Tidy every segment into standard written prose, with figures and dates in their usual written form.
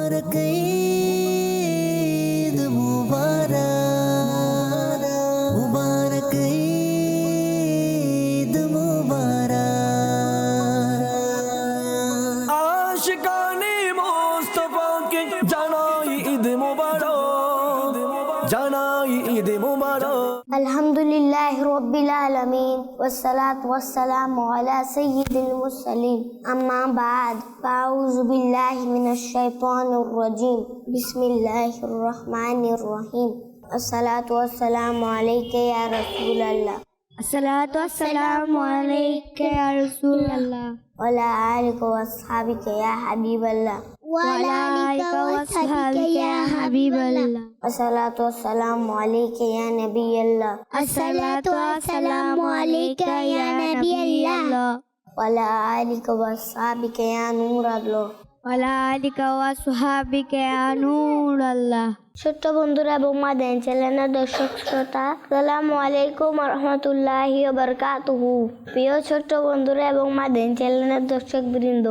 मुबारक ईद मुबारक मुबारक ईद मुबारक आशिकाने मुस्तफा के জানাই ঈদ মুবারক জানাই ঈদ মুবারক अल्हम्दुलिल्लाहि रब्बिल आलमीन वस्सलातु वस्सलामु अला सय्यिदिल मुरसलीन अम्मा बाद फाऊज़ु बिल्लाहि मिनश शैतानिर रजीम बिस्मिल्लाहिर रहमानिर रहीम अस्सलातु वस्सलामु अलैका या रसूलल्लाह अस्सलातु वस्सलामु अलैका या रसूलल्लाह वला आलिका वस्हाबिका या हबीबल्लाह वला आलिका वस्हाबिका या हबीबल्लाह अस्सलातु वस्सलामु अलैका या नबीयल्लाह अस्सलातु वस्सलामु अलैका या नबीयल्लाह वला आलिका वस्हाबिका या नूरल्लाह वला आलिका वस्हाबिका या नूरल्लाह। ছোট্ট বন্ধুরা এবং মাদানী চ্যানেলের দর্শক শ্রোতা, আসসালামু আলাইকুম ওয়া রাহমাতুল্লাহি ওয়া বারাকাতুহু। প্রিয় ছোট্ট বন্ধুরা এবং মাদানী চ্যানেলের দর্শক বৃন্দ,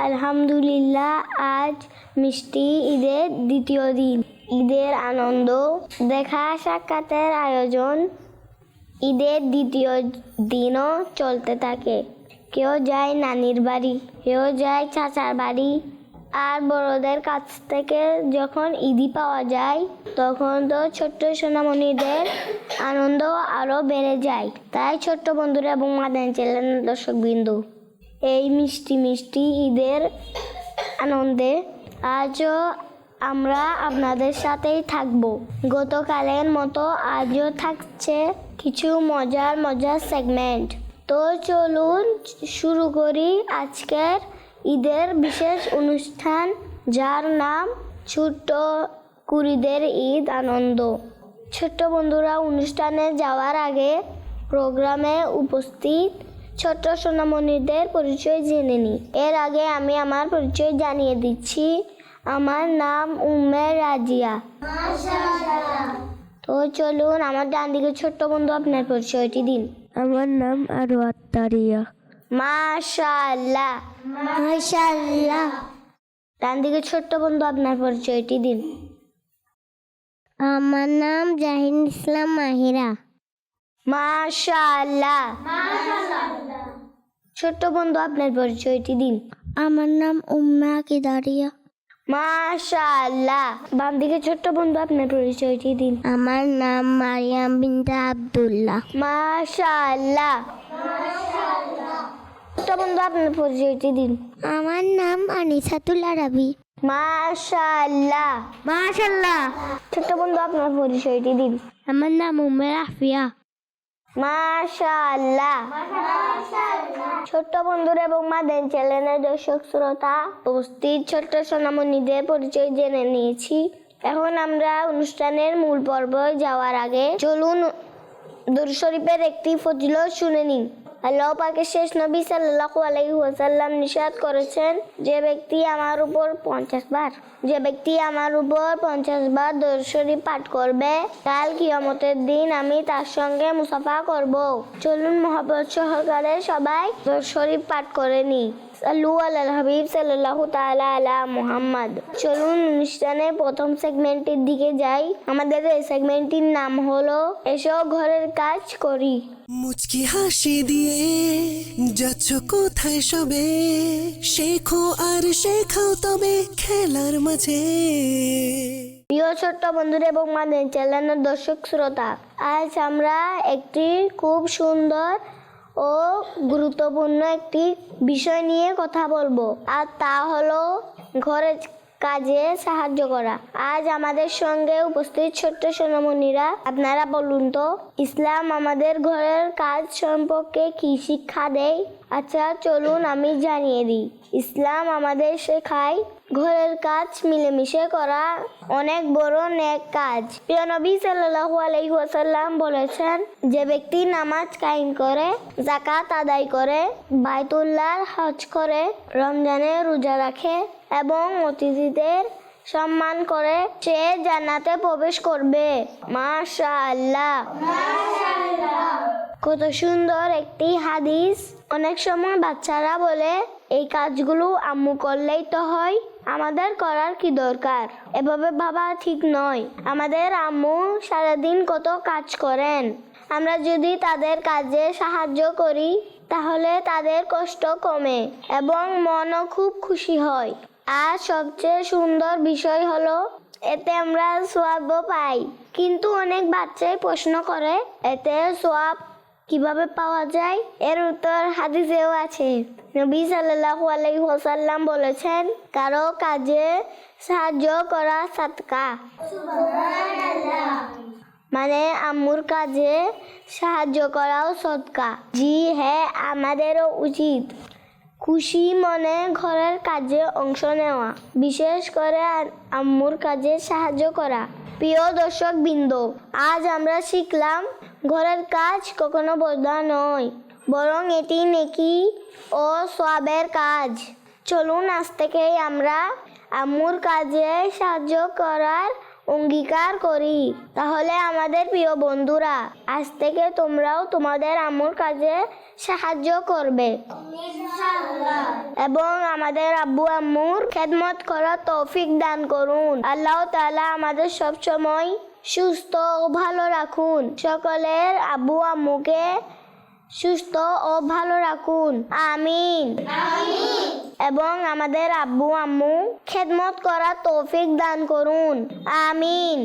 আলহামদুলিল্লাহ আজ মিষ্টি ঈদের দ্বিতীয় দিন। ঈদের আনন্দ, দেখা সাক্ষাতের আয়োজন ঈদের দ্বিতীয় দিনও চলতে থাকে। কেউ যায় নানির বাড়ি, কেউ যায় চাচার বাড়ি। আর বড়দের কাছ থেকে যখন ঈদি পাওয়া যায় তখন তো ছোট্ট সোনামণিদের আনন্দ আরও বেড়ে যায়। তাই ছোট্ট বন্ধুরা এবং মাদানী চ্যানেলের দর্শকবৃন্দ, এই মিষ্টি মিষ্টি ঈদের আনন্দে আজও আমরা আপনাদের সাথেই থাকব। গতকালের মতো আজও থাকছে কিছু মজার সেগমেন্ট। তো চলুন শুরু করি আজকের ঈদের বিশেষ অনুষ্ঠান, যার নাম ছোট্ট কুড়িদের ঈদ আনন্দ। ছোট্ট বন্ধুরা, অনুষ্ঠানে যাওয়ার আগে প্রোগ্রামে উপস্থিত ছোট্ট সোনামণিদের পরিচয় জেনে নিই। এর আগে আমি আমার পরিচয় জানিয়ে দিচ্ছি। আমার নাম উম্মে রাজিয়া। তো চলুন, আমার ডান দিকে ছোট্ট বন্ধু আপনার পরিচয়টি দিন। আমার নাম আরওয়াত তারিয়া। মাশাআল্লাহ মাশাআল্লাহ। ডান দিকে ছোট্ট বন্ধু আপনার পরিচয়টি দিন। আমার নাম জাহিন ইসলাম মাহিরা। মাশাআল্লাহ মাশাআল্লাহ। ছোট্ট বন্ধু আপনার পরিচয়টি দিন। আমার নাম উম্মা কিদারিয়া। মাশাআল্লাহ। বাম দিকে ছোট্ট বন্ধু আপনার পরিচয়টি দিন। আমার নাম মারিয়াম বিনতে আব্দুল্লাহ। মাশাআল্লাহ ছোট্ট বন্ধু আপনার পরিচয়টি দিন। আমার নাম আনিসাতুল আরাবি। মাশাআল্লাহ মাশাআল্লাহ। ছোট্ট বন্ধু আপনার পরিচয়টি দিন। আমার নাম উম্মে রাফিয়া। মাশাআল্লাহ। ছোট্ট বন্ধুরা এবং মাদানী চ্যানেলের দর্শক শ্রোতা, উপস্থিত ছোট্ট সোনামণিদের পরিচয় জেনে নিয়েছি। এখন আমরা অনুষ্ঠানের মূল পর্বে যাওয়ার আগে চলুন দুরূদ শরীফের একটি ফজিলত শুনে নিন। আল্লাহ পাকের শেষ নবী সাল্লাল্লাহু আলাইহি ওয়াসাল্লাম নিষেধ করেছেন, যে ব্যক্তি আমার উপর 50 বার দুরূদ শরীফ পাঠ করবে, কাল কিয়ামতের দিন আমি তার সঙ্গে মুসাফা করব। চলুন মহব্বত সহকারে সবাই দুরূদ শরীফ পাঠ করে নিই। সাল্লু আলাল হাবিব সাল্লাল্লাহু তাআলা আলা মুহাম্মদ। চলুন অনুষ্ঠানের প্রথম সেগমেন্টের দিকে যাই। আমাদের এই সেগমেন্টটির নাম হলো এসো ঘরের কাজ করি। মুচকি হাসি দিয়ে যাচ্ছ কোথায় সবে, শেখো আর শেখাও তবে খেলার মাঝে। প্রিয় ছোট্ট বন্ধুরা এবং মাদানী চ্যানেলের দর্শক শ্রোতা, আজ আমরা একটি খুব সুন্দর ও গুরুত্বপূর্ণ একটি বিষয় নিয়ে কথা বলবো, আর তা হলো ঘরের কাজে সাহায্য করা। আজ আমাদের সঙ্গে উপস্থিত ছোট্ট সোনামণিরা, আপনারা বলুন তো, ইসলাম আমাদের ঘরের কাজ সম্পর্কে কি শিক্ষা দেয়? আচ্ছা চলুন আমি জানিয়ে দিই। ইসলাম আমাদের শেখায় ঘরের কাজ মিলেমিশে করা অনেক বড় নেক কাজ। প্রিয় নবী সাল্লাল্লাহু আলাইহি ওয়াসাল্লাম বলেছেন, যে ব্যক্তি নামাজ কায়েম করে, যাকাত আদায় করে, বাইতুল্লাহর হজ করে, রমজানে রোজা রাখে এবং অতিথিদের সম্মান করে, সে জান্নাতে প্রবেশ করবে। মাশাআল্লাহ। কত সুন্দর একটি হাদিস। অনেক সময় বাচ্চারা বলে এই কাজগুলো আম্মু করলেই তো হয়, আমাদের করার কি দরকার? এভাবে ভাবা ঠিক নয়। আমাদের আম্মু সারাদিন কত কাজ করেন, আমরা যদি তাদের কাজে সাহায্য করি তাহলে তাদের কষ্ট কমে এবং মনও খুব খুশি হয়। আর সবচেয়ে সুন্দর বিষয় হলো এতে আমরা সওয়াবও পাই। কিন্তু অনেক বাচ্চাই প্রশ্ন করে এতে সওয়াব কিভাবে পাওয়া যায়? এর উত্তর হাদিসেও আছে। নবী সাল্লাল্লাহু আলাইহি ওয়াসাল্লাম বলেছেন, কারো কাজে সাহায্য করা সাদকা। মানে আম্মুর কাজে সাহায্য করাও সদকা। জি হ্যাঁ, আমাদেরও উচিত খুশি মনে ঘরের কাজে অংশ নেওয়া, বিশেষ করে আম্মুর কাজে সাহায্য করা। প্রিয় দর্শক বৃন্দ, আজ আমরা শিখলাম ঘরের কাজ কখনো বোঝা নয়, বরং এটি নেকি ও সওয়াবের কাজ। চলুন আজ থেকেই আমরা আম্মুর কাজে সাহায্য করার অঙ্গীকার করি। তাহলে আমাদের প্রিয় বন্ধুরা, আজ থেকে তোমরাও তোমাদের আম্মুর কাজে সাহায্য করবে এবং আমাদের আব্বু আম্মুর খেদমত করার তৌফিক দান করুন। আল্লাহ তাআলা আমাদের সব সময় সুস্থ ও ভালো রাখুন। সকলের আব্বু আম্মুকে সুস্থ ও ভালো রাখুন, আমিন। এবং আমাদের আব্বু আম্মু খেদমত করার তৌফিক দান করুন, আমিন।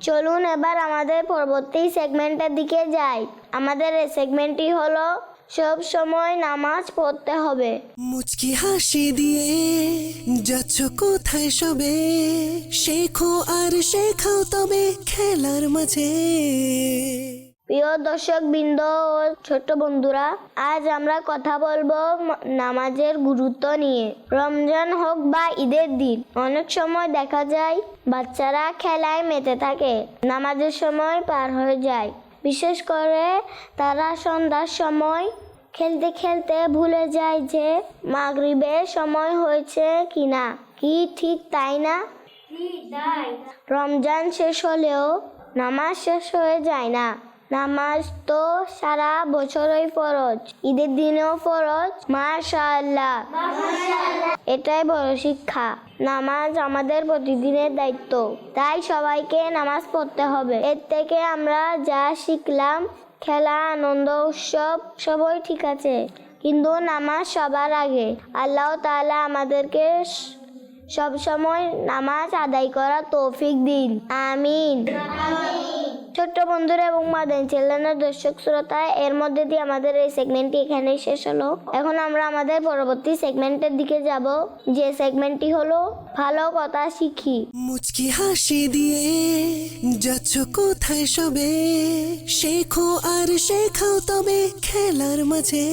চলুন এবার আমাদের পরবর্তী সেগমেন্টের দিকে যাই। আমাদের এই সেগমেন্টটি হলো সব সময় নামাজ পড়তে হবে। মুচকি হাসি দিয়ে যাচ্ছ কোথায় সবে, শেখো আর শেখাও তবে খেলার মাঝে। প্রিয় দর্শক বৃন্দ ও ছোট বন্ধুরা, আজ আমরা কথা বলবো নামাজের গুরুত্ব নিয়ে। রমজান হোক বা ঈদের দিন, অনেক সময় দেখা যায় বাচ্চারা খেলায় মেতে থাকে, নামাজের সময় পার হয়ে যায়। বিশেষ করে তারা সন্ধ্যার সময় খেলতে খেলতে ভুলে যায় যে মাগরিবের সময় হয়েছে কিনা। কি ঠিক তাই না? রমজান শেষ হলেও নামাজ শেষ হয়ে যায় না। নামাজ তো সারা বছরই ফরজ, ঈদের দিনেও ফরজ। মাশাআল্লাহ, এটাই বড় শিক্ষা। নামাজ আমাদের প্রতিদিনের দায়িত্ব, তাই সবাইকে নামাজ পড়তে হবে। এর থেকে আমরা যা শিখলাম, খেলা, আনন্দ, উৎসব সবই ঠিক আছে, কিন্তু নামাজ সবার আগে। আল্লাহ তাআলা আমাদেরকে সবসময় নামাজ আদায় করার তৌফিক দিন, আমিন। ছোট্ট বন্ধুরা এবং মাদানী চ্যানেলের দর্শক শ্রোতা, এর মধ্যে দিয়ে আমাদের এই সেগমেন্টটি এখানেই শেষ হলো। এখন আমরা আমাদের পরবর্তী সেগমেন্টের দিকে যাব, যে সেগমেন্টটি হলো ভালো কথা শিখি। মুচকি হাসি দিয়ে যাচ্ছ কোথায় সবে, শেখো আর শেখাও তবে খেলার মাঝে।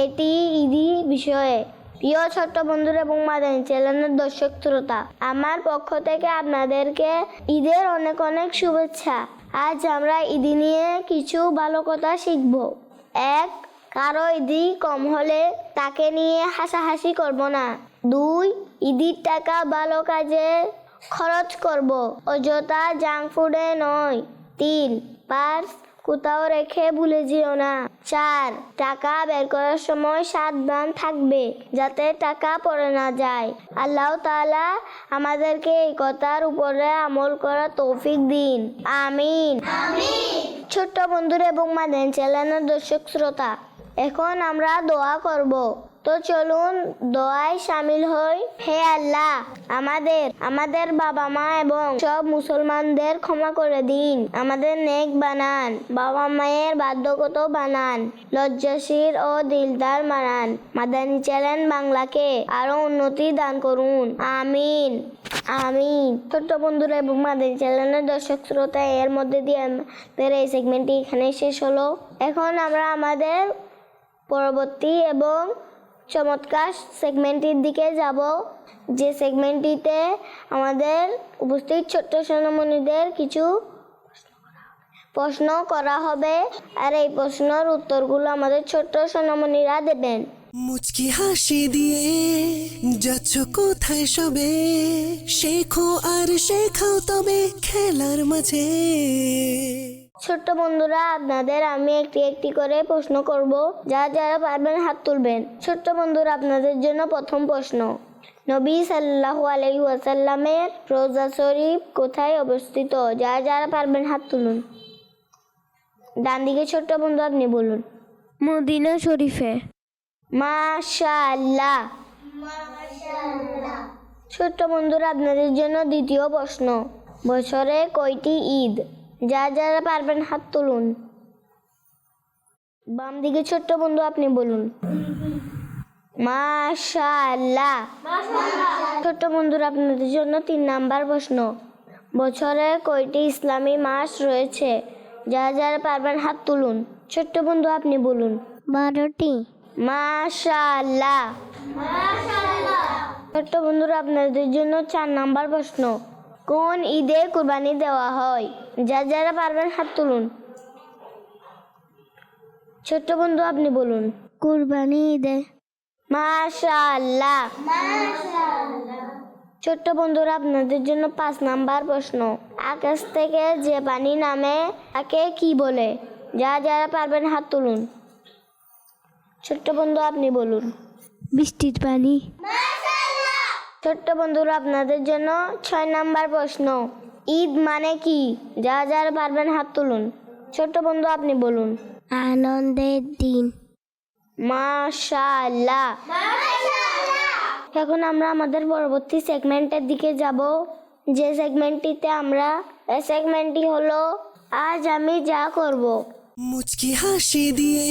এটি ঈদি বিষয়ে। প্রিয় ছোট্ট বন্ধুরা এবং মাদানী চ্যানেলের দর্শক শ্রোতা, আমার পক্ষ থেকে আপনাদেরকে ঈদের অনেক অনেক শুভেচ্ছা। আজ আমরা ঈদি নিয়ে কিছু ভালো কথা শিখব। 1. কারো ঈদি কম হলে তাকে নিয়ে হাসাহাসি করব না। 2. ঈদের টাকা ভালো কাজে খরচ করব, অযথা জাঙ্ক ফুডে নয়। 3. পার্স কোথাও রেখে ভুলে যেও না। 4. টাকা বের করার সময় সাবধান থাকবে যাতে টাকা পড়ে না যায়। আল্লাহ তাআলা আমাদেরকে এই কথার উপরে আমল করার তৌফিক দিন, আমিন। ছোট্ট বন্ধুরা এবং মাদানী চ্যানেলের দর্শক শ্রোতা, এখন আমরা দোয়া করব। তো চলুন দোয়ায় শামিল হই। হে আল্লাহ, আমাদের বাবা মা এবং সব মুসলমানদের ক্ষমা করে দিন, আমাদের নেক বানান, বাবা মায়ের বাধ্যগত বানান, লজ্জাশীল ও দিলদার বানান। মাদানী চ্যানেল বাংলাকে আরো উন্নতি দান করুন, আমিন, আমিন। ছোট্ট বন্ধুরা এবং মাদানী চ্যানেলের দর্শক শ্রোতা, এর মধ্যে দিয়ে আমাদের এই সেগমেন্টটি এখানে শেষ হলো। এখন আমরা আমাদের পরবর্তী এবং চমৎকার সেগমেন্টটির দিকে যাব, যে সেগমেন্টটিতে আমাদের উপস্থিত ছোট্ট সোনামণিদের কিছু প্রশ্ন করা হবে, আর এই প্রশ্নের উত্তরগুলো আমাদের ছোট্ট সোনামণিরা দেবেন। মুচকি হাসি দিয়ে যাচ্ছ কোথায় সবে, শেখো আর শেখাও তবে খেলার মাঝে। ছোট্ট বন্ধুরা, আপনাদের আমি একটি একটি করে প্রশ্ন করব, যারা পারবেন হাত তুলবেন। ছোট্ট বন্ধুরা, আপনাদের জন্য প্রথম প্রশ্ন, নবী সাল্লাল্লাহু আলাইহি ওয়াসাল্লামের রোজা শরীফ কোথায় অবস্থিত? যারা পারবেন হাত তুলুন। ডান দিকে ছোট্ট বন্ধু, আপনি বলুন। মদিনা শরীফে। মাশাআল্লাহ। ছোট্ট বন্ধুরা, আপনাদের জন্য দ্বিতীয় প্রশ্ন, বছরে কয়টি ঈদ? যারা পারবেন হাত তুলুন। বাম দিকে ছোট্ট বন্ধু, আপনি বলুন। মাশাআল্লাহ। ছোট্ট বন্ধুরা, আপনাদের জন্য 3 নাম্বার প্রশ্ন, বছরে কয়টি ইসলামী মাস রয়েছে? যারা পারবেন হাত তুলুন। ছোট্ট বন্ধু, আপনি বলুন। 12টি। মাশাআল্লাহ। ছোট্ট বন্ধুরা, আপনাদের জন্য 4 নাম্বার প্রশ্ন, কোন ঈদে কুরবানি দেওয়া হয়? যারা পারবেন হাত তুলুন। ছোট্ট বন্ধু, আপনি বলুন। কুরবানি ঈদে। মাশাআল্লাহ। ছোট্ট বন্ধুরা, আপনাদের জন্য 5 নাম্বার প্রশ্ন, আকাশ থেকে যে পানি নামে তাকে কি বলে? যারা পারবেন হাত তুলুন। ছোট্ট বন্ধু, আপনি বলুন। বৃষ্টির পানি। ছোট্ট বন্ধুরা, আপনাদের জন্য 6 নাম্বার প্রশ্ন, ঈদ মানে কি? যারা পারবেন হাত তুলুন। ছোট্ট বন্ধু, আপনি বলুন। আনন্দের দিন। মাশাআল্লাহ। এখন আমরা আমাদের পরবর্তী সেগমেন্টের দিকে যাব, যে সেগমেন্টটি হলো আজ আমি যা করব। মুচকি হাসি দিয়ে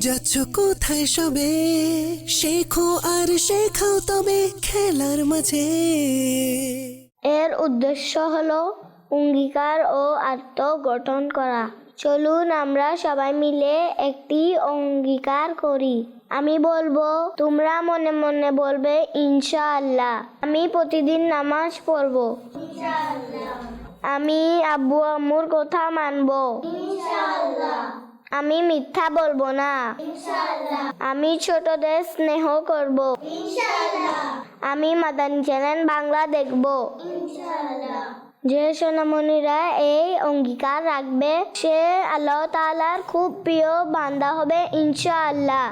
যাচ্ছ কোথায় সবে, শেখো আর শেখাও তবে খেলার মাঝে। এর উদ্দেশ্য হলো অঙ্গীকার ও আত্মগঠন করা। চলুন আমরা সবাই মিলে একটি অঙ্গীকার করি। আমি বলবো, তোমরা মনে মনে বলবে ইনশাআল্লাহ। আমি প্রতিদিন নামাজ পড়ব। আমি আব্বু আম্মুর কথা মানব। আমি মিথ্যা বলবো না। আমি ছোটদের স্নেহ করব। আমি মাদানী চ্যানেল বাংলা দেখব। যে সোনামণিরা এই অঙ্গীকার রাখবে, সে আল্লাহ তাআলার খুব প্রিয় বান্দা হবে ইনশাআল্লাহ।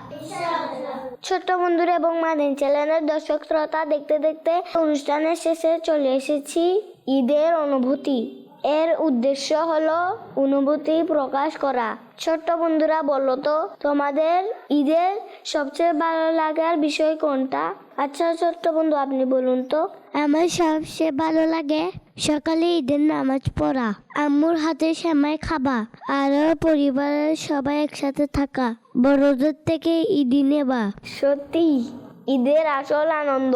ছোট্ট বন্ধুরা এবং মাদানী চ্যানেলের দর্শক শ্রোতা, দেখতে দেখতে অনুষ্ঠানের শেষে চলে এসেছি। ঈদের অনুভূতি, এর উদ্দেশ্য হলো অনুভূতি প্রকাশ করা। ছোট্ট বন্ধুরা, বলো তো তোমাদের ঈদের সবচেয়ে ভালো লাগার বিষয় কোনটা? আচ্ছা ছোট্ট বন্ধু, আপনি বলুন তো। আমার সবচেয়ে ভালো লাগে সকালে ঈদের নামাজ পড়া, আম্মুর হাতে সেমাই খাবা, আর পরিবারের সবাই একসাথে থাকা, বড়দের থেকে ঈদি নেবা। সত্যি, ঈদের আসল আনন্দ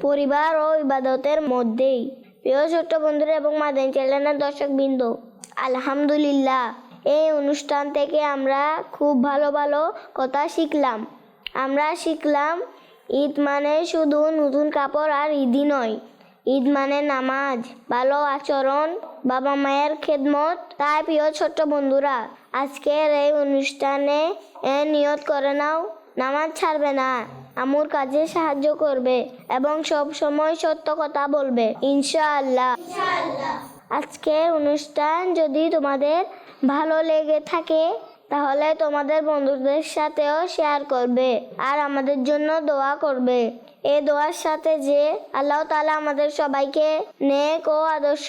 পরিবার ও ইবাদতের মধ্যেই। প্রিয় ছোট্ট বন্ধুরা এবং মাদানী চ্যানেলের দর্শকবৃন্দ, আলহামদুলিল্লাহ, এই অনুষ্ঠান থেকে আমরা খুব ভালো ভালো কথা শিখলাম। আমরা শিখলাম ঈদ মানে শুধু নতুন কাপড় আর ঈদই নয়, ঈদ মানে নামাজ, ভালো আচরণ, বাবা মায়ের খেদমত। তাই প্রিয় ছোট্ট বন্ধুরা, আজকের এই অনুষ্ঠানে নিয়ত করে নাও, নামাজ ছাড়বে না, আম্মুর কাজে সাহায্য করবে এবং সব সময় সত্য কথা বলবে ইনশাআল্লাহ। আজকের অনুষ্ঠান যদি তোমাদের ভালো লেগে থাকে, তাহলে তোমাদের বন্ধুদের সাথেও শেয়ার করবে আর আমাদের জন্য দোয়া করবে। এই দোয়ার সাথে যে আল্লাহ তাআলা আমাদের সবাইকে নেক ও আদর্শ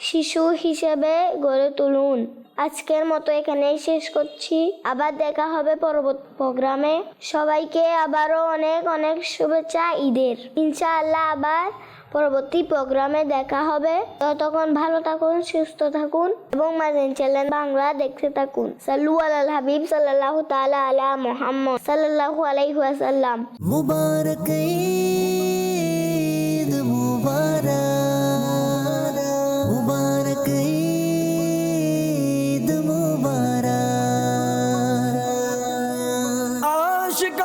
শিশু হিসেবে গড়ে তুলুন। আজকের মতো এখানেই শেষ করছি। আবার দেখা হবে পরবর্তী প্রোগ্রামে। সবাইকে আবারও অনেক অনেক শুভেচ্ছা ঈদের। ইনশাআল্লাহ আবার পরবর্তী প্রোগ্রামে দেখা হবে। ততক্ষণ ভালো থাকুন, সুস্থ থাকুন এবং মাদানী চ্যানেল বাংলা দেখতে থাকুন। সাল্লু আলাল হাবিব সাল্লাল্লাহু তাআলা আলা মুহাম্মদ সাল্লাল্লাহু আলাইহি ওয়াসাল্লাম। মুবারক ঈদ মুবারক, মুবারক ঈদ মুবারক। আশিক